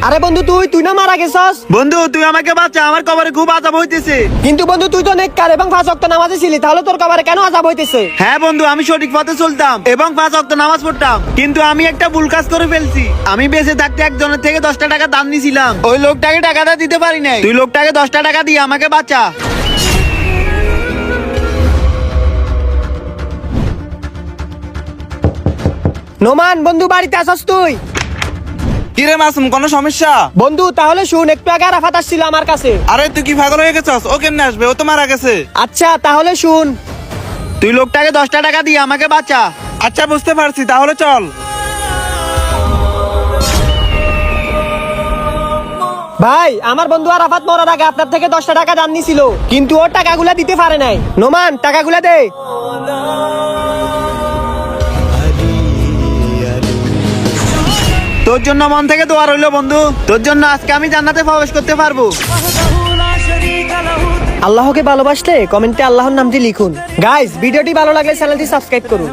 আরে বন্ধু তুই না মারা গেছস। বন্ধু তুই আমাকে বাঁচা, আমার কবরে খুব আযাব হইতেছে। কিন্তু বন্ধু তুই তো নেককার এবং 5 ওয়াক্ত নামাজে ছিলি, তাহলে তোর কবরে কেন আযাব হইতেছে? হ্যাঁ বন্ধু, আমি সঠিক পথে চলতাম এবং 5 ওয়াক্ত নামাজ পড়তাম, কিন্তু আমি একটা ভুল কাজ করে ফেলছি। আমি বেঁচে থাকতে একজনের থেকে 10টা টাকা দান নিয়েছিলাম, ওই লোকটাকে টাকাটা দিতে পারি নাই। তুই লোকটাকে 10টা টাকা দিয়ে আমাকে বাঁচা। নোমান বন্ধু বাড়িতে আসস তুই? কিরে মাসুম, কোনো সমস্যা? বন্ধু তাহলে শুন, একটু আগে আরাফাত আসছিল আমার কাছে। আরে তুই কি পাগল হয়ে গেছস? ও কেমনে আসবে? ও তো মারা গেছে। আচ্ছা তাহলে শুন। তুই লোকটাকে 10টা টাকা দিয়ে আমাকে বাঁচা। আচ্ছা বুঝতে পারছি, তাহলে চল। ভাই আমার বন্ধু আরাফাত মরার আগে আপনার থেকে 10টা টাকা দান নিছিল, কিন্তু ওর টাকাগুলা দিতে পারে নাই। নোমান টাকাগুলা দে। তোর জন্য মন থেকে দোয়া রইলো বন্ধু, তোর জন্য আজকে আমি জান্নাতে প্রবেশ করতে পারবো। আল্লাহকে ভালোবাসলে কমেন্টে আল্লাহর নামটি লিখুন। গাইস ভিডিওটি ভালো লাগলে চ্যানেলটি সাবস্ক্রাইব করুন।